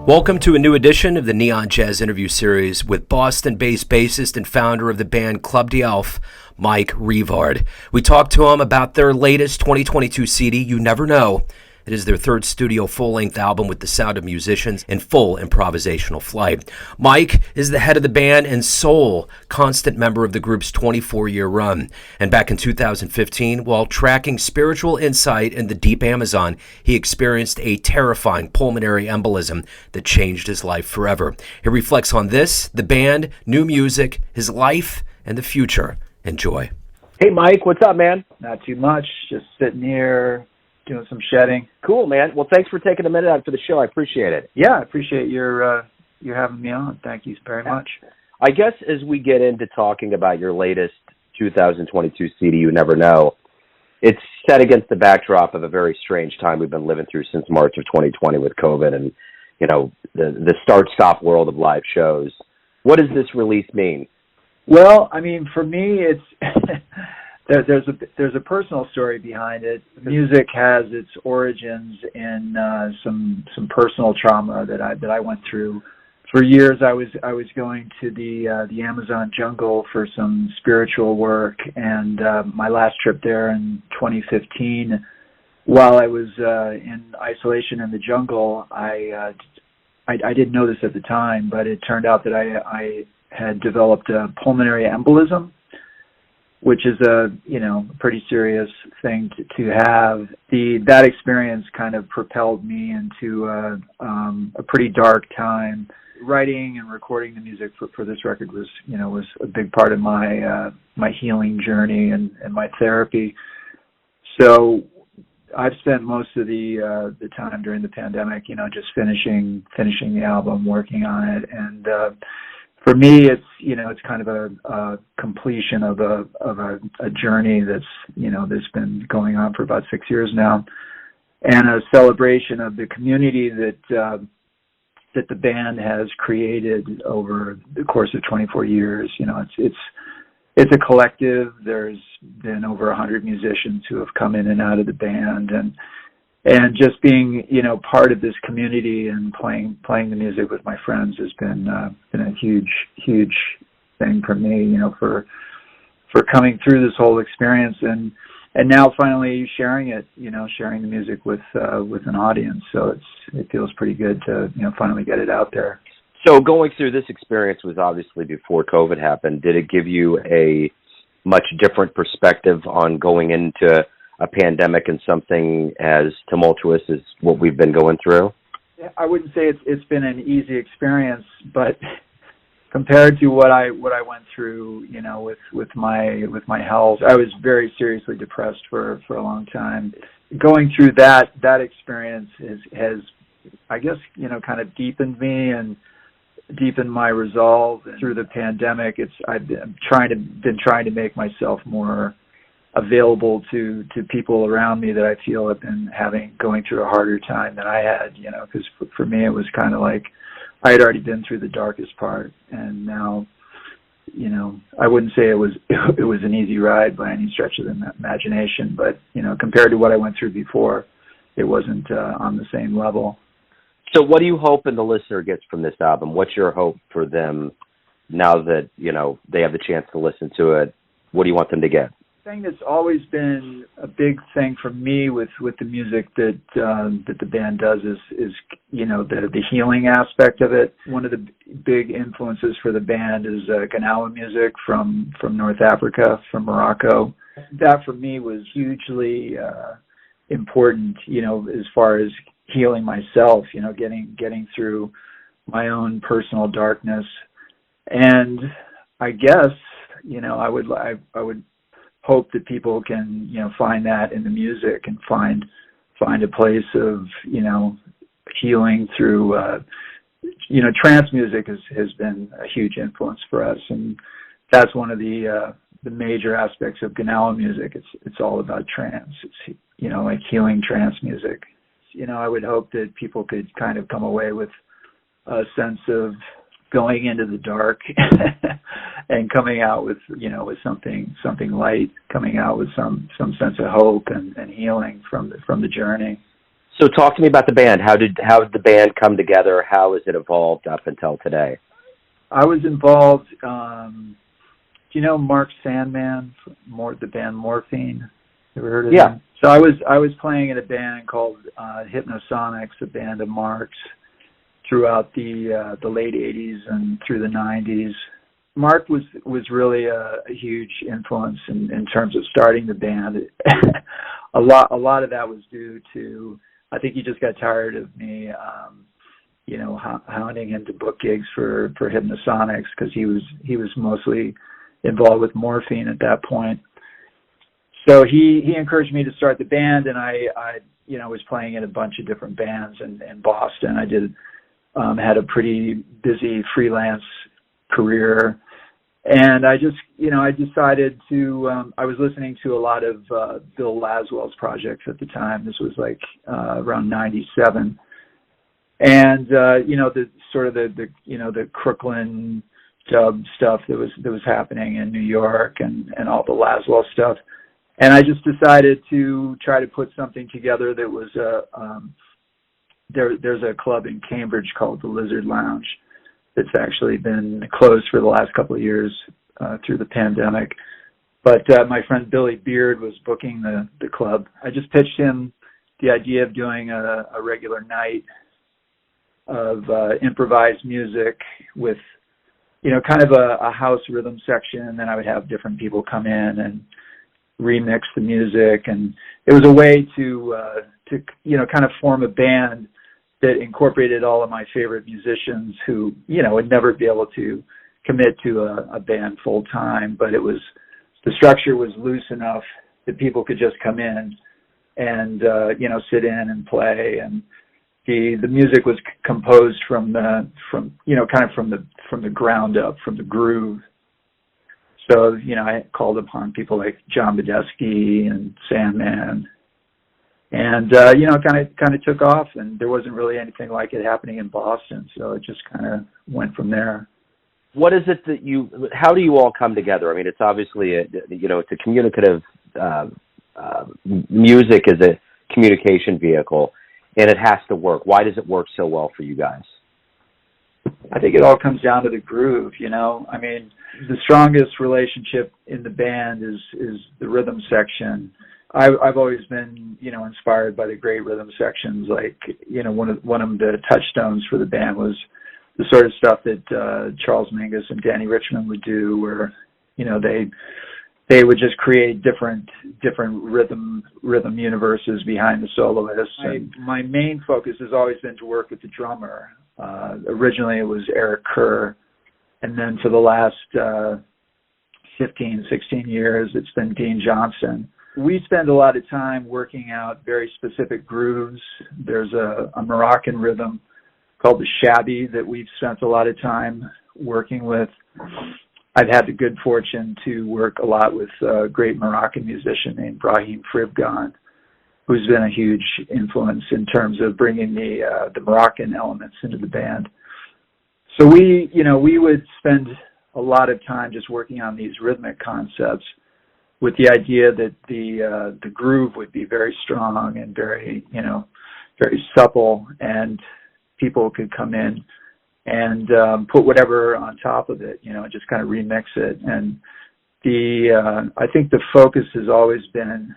Welcome to a new edition of the Neon Jazz interview series with Boston-based bassist and founder of the band Club d'Alf, Mike Rivard. We talked to him about their latest 2022 CD, You Never Know. It is their third studio full-length album with the sound of musicians in full improvisational flight. Mike is the head of the band and sole constant member of the group's 24-year run. And back in 2015, while tracking spiritual insight in the deep Amazon, he experienced a terrifying pulmonary embolism that changed his life forever. He reflects on this, the band, new music, his life, and the future. Enjoy. Hey, Mike, what's up, man? Not too much. Just sitting here doing some shedding. Cool, man. Well, thanks for taking a minute out for the show. I appreciate it. Yeah, I appreciate your having me on. Thank you very much. I guess as we get into talking about your latest 2022 CD, You Never Know, it's set against the backdrop of a very strange time we've been living through since March of 2020 with COVID and, you know, the start-stop world of live shows. What does this release mean? Well, I mean, for me, it's there's a personal story behind it. Music has its origins in some personal trauma that I went through. For years, I was going to the Amazon jungle for some spiritual work, and my last trip there in 2015, while I was in isolation in the jungle, I didn't know this at the time, but it turned out that I had developed a pulmonary embolism, which is a pretty serious thing to have. That experience kind of propelled me into a pretty dark time. Writing and recording the music for this record was a big part of my healing journey and my therapy. So I've spent most of the time during the pandemic, just finishing the album, working on it, and for me, it's kind of a completion of a journey that's been going on for about 6 years now, and a celebration of the community that the band has created over the course of 24 years. It's a collective. There's been over 100 musicians who have come in and out of the band, and just being, part of this community and playing the music with my friends has been a huge thing for me, for coming through this whole experience and now finally sharing the music with an audience. So it feels pretty good to, finally get it out there. So going through this experience was obviously before COVID happened. Did it give you a much different perspective on going into a pandemic and something as tumultuous as what we've been going through? I wouldn't say it's been an easy experience, but compared to what I went through, with my health, I was very seriously depressed for a long time. Going through that experience has I guess, kind of deepened me and deepened my resolve. Through the pandemic, I've been trying to make myself more available to people around me that I feel have been going through a harder time than I had, because for me it was kind of like I had already been through the darkest part, and now, I wouldn't say it was an easy ride by any stretch of the imagination, but compared to what I went through before, it wasn't on the same level. So what do you hope and the listener gets from this album? What's your hope for them now that they have the chance to listen to it? What do you want them to get? Thing that's always been a big thing for me with the music that the band does is the healing aspect of it. One of the big influences for the band is Ganawa music from North Africa, from Morocco. That for me was hugely important, as far as healing myself, getting through my own personal darkness. And I guess, I would hope that people can, find that in the music and find a place of, healing through, trance music has been a huge influence for us. And that's one of the major aspects of Ganawa music. It's all about trance. It's, like healing trance music. I would hope that people could kind of come away with a sense of going into the dark and coming out with, with something light, coming out with some sense of hope and healing from the journey. So talk to me about the band. How did the band come together? How has it evolved up until today? I was involved. Do you know Mark Sandman, the band Morphine? Ever heard of him? So I was playing in a band called Hypnosonics, a band of Mark's, throughout the late '80s and through the '90s. Mark was really a huge influence in terms of starting the band. a lot of that was due to, I think he just got tired of me, hounding him to book gigs for Hypnosonics, because he was mostly involved with Morphine at that point. So he encouraged me to start the band, and I was playing in a bunch of different bands in Boston. I had a pretty busy freelance career, and I decided to. I was listening to a lot of Bill Laswell's projects at the time. This was like around '97, and the sort of the Crooklyn dub stuff that was happening in New York, and all the Laswell stuff. And I just decided to try to put something together that was there's a club in Cambridge called the Lizard Lounge that's actually been closed for the last couple of years through the pandemic. But my friend Billy Beard was booking the club. I just pitched him the idea of doing a regular night of improvised music with, kind of a house rhythm section, and then I would have different people come in and remix the music. And it was a way to kind of form a band that incorporated all of my favorite musicians who, would never be able to commit to a band full time, but the structure was loose enough that people could just come in and, sit in and play. And the music was composed from the ground up, from the groove. So, I called upon people like John Badesky and Sandman, and kind of took off, and there wasn't really anything like it happening in Boston, so it just kind of went from there. What is it that how do you all come together? I mean, it's obviously it's a communicative, music is a communication vehicle, and it has to work. Why does it work so well for you guys? I think it all comes down to the groove, I mean, the strongest relationship in the band is the rhythm section. I've always been, inspired by the great rhythm sections. Like, one of the touchstones for the band was the sort of stuff that Charles Mingus and Danny Richmond would do, where, they would just create different rhythm universes behind the soloists. My main focus has always been to work with the drummer. Originally it was Eric Kerr, and then for the last 15, 16 years, it's been Dean Johnson. We spend a lot of time working out very specific grooves. There's a Moroccan rhythm called the shabby that we've spent a lot of time working with. I've had the good fortune to work a lot with a great Moroccan musician named Brahim Fribgan, who's been a huge influence in terms of bringing the Moroccan elements into the band. So we would spend a lot of time just working on these rhythmic concepts, with the idea that the groove would be very strong and very supple, and people could come in and put whatever on top of it, just kind of remix it. And I think the focus has always been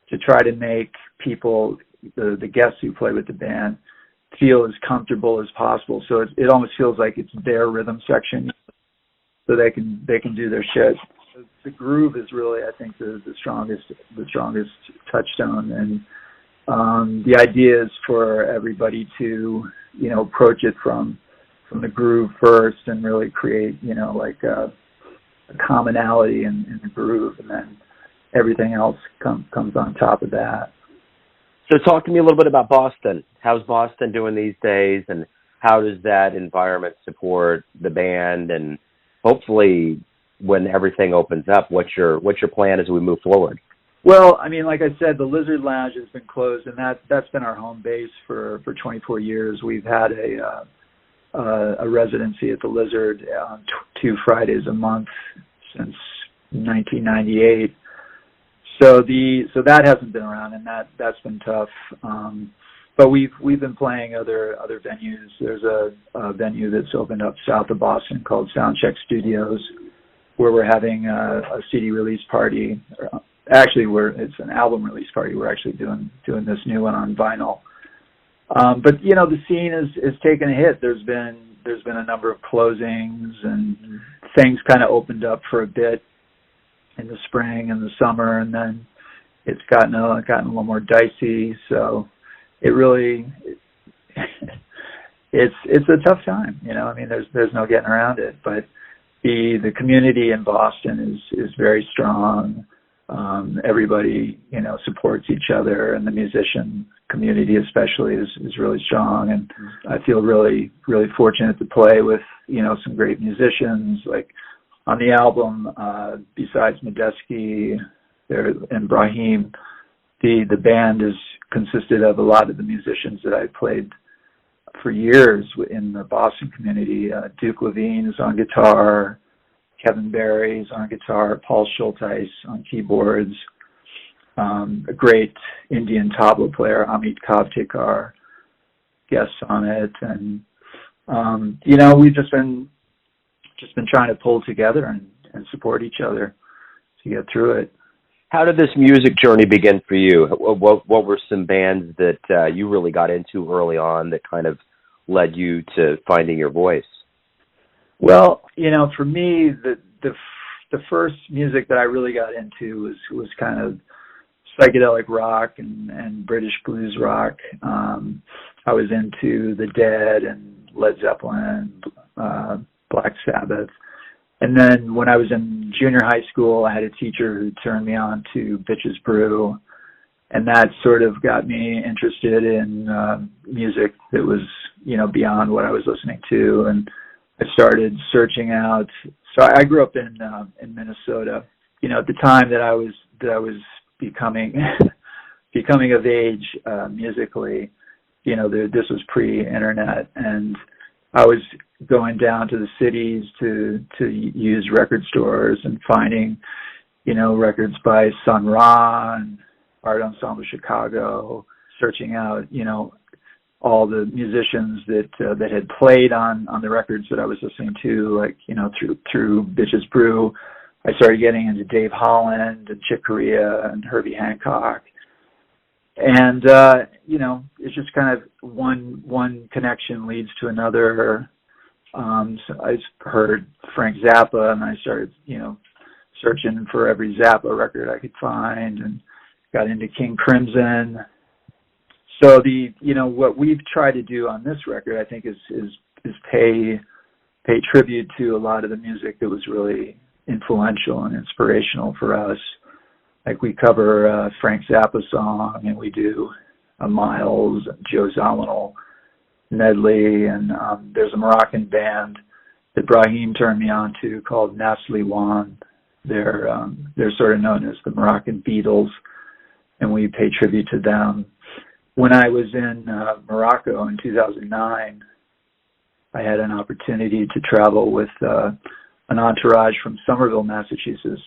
to try to make people, the guests who play with the band, feel as comfortable as possible. So it almost feels like it's their rhythm section, so they can do their shit. The groove is really, I think, the strongest touchstone, and the idea is for everybody to approach it from the groove first, and really create like a commonality in the groove, and then everything else comes on top of that. So talk to me a little bit about Boston. How's Boston doing these days, and how does that environment support the band? And hopefully, when everything opens up, what's your plan as we move forward? Well, I mean, like I said, the Lizard Lounge has been closed, and that's been our home base for 24 years. We've had a residency at the Lizard on 2 Fridays a month since 1998. So that hasn't been around, and that's been tough. But we've been playing other venues. There's a venue that's opened up south of Boston called Soundcheck Studios, where we're having a CD release party. Actually, it's an album release party. We're actually doing this new one on vinyl. But the scene is taking a hit. There's been a number of closings, and things kind of opened up for a bit in the spring and the summer, and then it's gotten a little more dicey. So it really it's a tough time. I mean, there's no getting around it. But the community in Boston is very strong. Everybody supports each other, and the musician community especially is really strong. And I feel really, really fortunate to play with some great musicians. Like on the album, besides Medeski and Brahim, the band is consisted of a lot of the musicians that I played for years in the Boston community. Duke Levine is on guitar, Kevin Barry is on guitar, Paul Schulteis on keyboards, a great Indian tabla player, Amit Kavtekar, guests on it, and we've just been trying to pull together and support each other to get through it. How did this music journey begin for you? What were some bands that you really got into early on that kind of led you to finding your voice? Well, for me, the first music that I really got into was kind of psychedelic rock and British blues rock. I was into The Dead and Led Zeppelin, Black Sabbath. And then when I was in junior high school, I had a teacher who turned me on to Bitches Brew, and that sort of got me interested in music that was, beyond what I was listening to, and I started searching out. So I grew up in Minnesota. At the time that I was becoming of age musically, this was pre-internet, and I was going down to the cities to use record stores and finding, records by Sun Ra and Art Ensemble Chicago, searching out, all the musicians that had played on the records that I was listening to, like, through Bitches Brew. I started getting into Dave Holland and Chick Corea and Herbie Hancock. And, it's just kind of one connection leads to another. So I heard Frank Zappa, and I started, searching for every Zappa record I could find, and got into King Crimson. So what we've tried to do on this record, I think, is pay tribute to a lot of the music that was really influential and inspirational for us. Like we cover a Frank Zappa song, and we do a Miles, Joe Zawinul medley, and there's a Moroccan band that Brahim turned me on to called Nasli Wan. They're sort of known as the Moroccan Beatles, and we pay tribute to them. When I was in Morocco in 2009, I had an opportunity to travel with an entourage from Somerville, Massachusetts.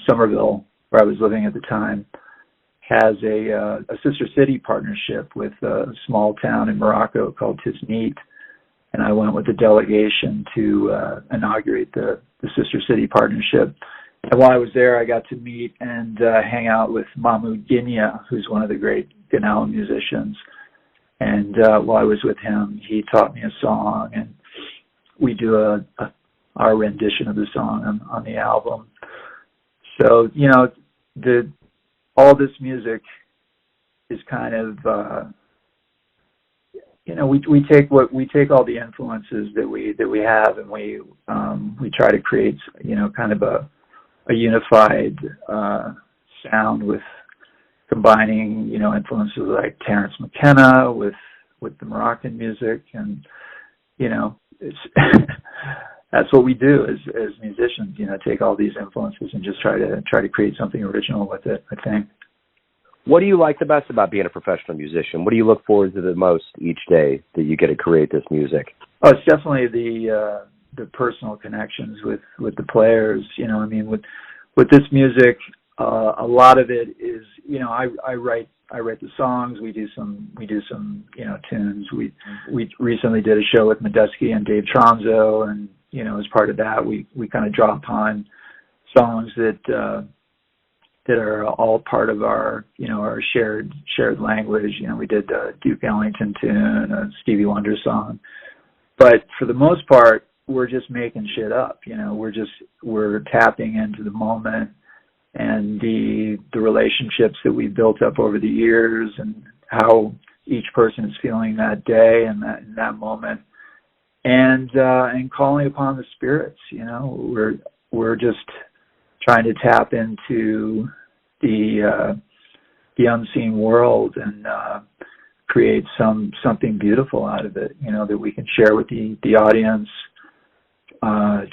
Somerville, where I was living at the time, has a sister city partnership with a small town in Morocco called Tiznit, and I went with a delegation to inaugurate the sister city partnership. And while I was there, I got to meet and hang out with Mahmoud Guinia, who's one of the great Ganao musicians. And while I was with him, he taught me a song, and we do our rendition of the song on the album. So, all this music is kind of, we take all the influences that we have, and we try to create, kind of a unified sound with combining, influences like Terence McKenna with the Moroccan music, and it's that's what we do as musicians. Take all these influences and just try to create something original with it, I think. What do you like the best about being a professional musician? What do you look forward to the most each day that you get to create this music? Oh, it's definitely the personal connections with the players. With this music, a lot of it is, I write the songs. We do some tunes. We recently did a show with Medeski and Dave Tronzo, and as part of that, we kind of draw upon songs that are all part of our our shared language. We did a Duke Ellington tune, a Stevie Wonder song, but for the most part, we're just making shit up. We're tapping into the moment and the relationships that we built up over the years, and how each person is feeling that day and that moment, and calling upon the spirits. We're just trying to tap into the unseen world and create something beautiful out of it, that we can share with the audience,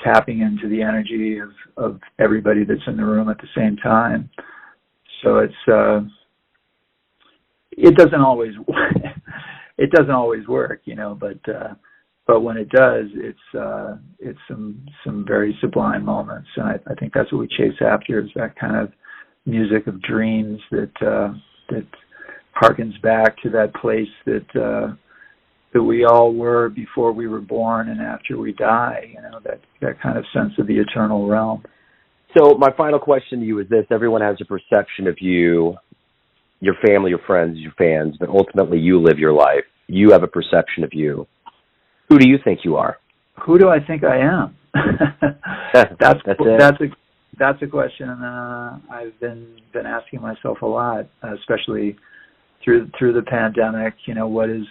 tapping into the energy of everybody that's in the room at the same time. So it doesn't always work, but when it does, it's some very sublime moments, and I think that's what we chase after, is that kind of music of dreams that harkens back to that place that we all were before we were born and after we die, that kind of sense of the eternal realm. So my final question to you is this: everyone has a perception of you, your family, your friends, your fans, but ultimately you live your life. You have a perception of you. Who do you think you are? Who do I think I am? That's a question I've been asking myself a lot, especially through the pandemic. What is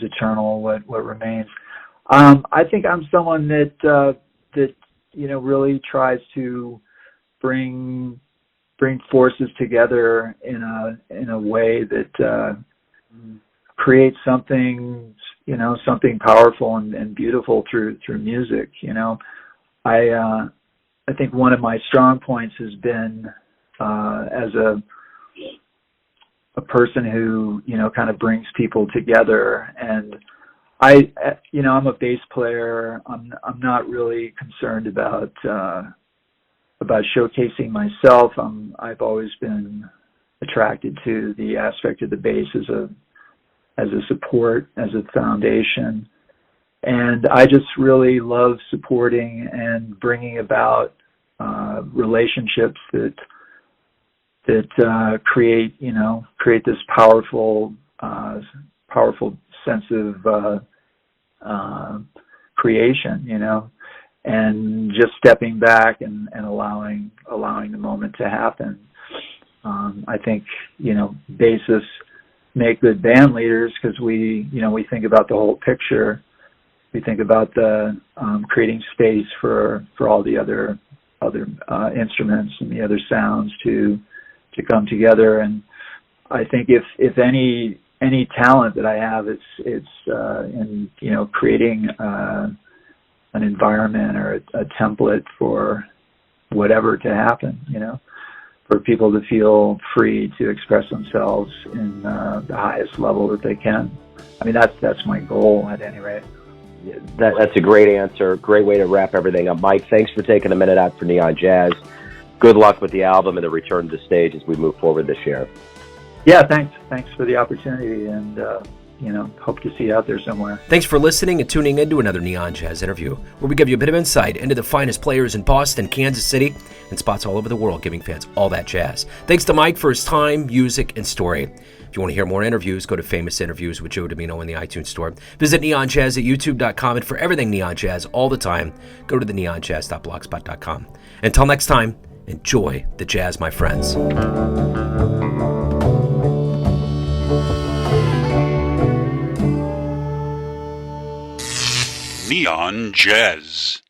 eternal? What remains? I think I'm someone that really tries to bring forces together in a way that creates something powerful and beautiful through music. I think one of my strong points has been as a person who kind of brings people together, and I'm a bass player. I'm not really concerned about showcasing myself. I've always been attracted to the aspect of the bass as a support, as a foundation, and I just really love supporting and bringing about relationships that create this powerful sense of creation, and just stepping back and allowing the moment to happen. I think bassists make good band leaders because we think about the whole picture. We think about the creating space for all the other instruments and the other sounds to come together. And I think if any talent that I have, it's in creating an environment or a template for whatever to happen. For people to feel free to express themselves in the highest level that they can. I mean, that's my goal at any rate. That's a great answer. Great way to wrap everything up. Mike, thanks for taking a minute out for Neon Jazz. Good luck with the album and the return to the stage as we move forward this year. Yeah, thanks. Thanks for the opportunity, and hope to see you out there somewhere. Thanks for listening and tuning in to another Neon Jazz interview, where we give you a bit of insight into the finest players in Boston, Kansas City, and spots all over the world, giving fans all that jazz. Thanks to Mike for his time, music, and story. If you want to hear more interviews, go to Famous Interviews with Joe Domino in the iTunes Store. Visit neonjazz at youtube.com, and for everything Neon Jazz all the time, go to the neonjazz.blogspot.com. Until next time, enjoy the jazz, my friends. Neon Jazz.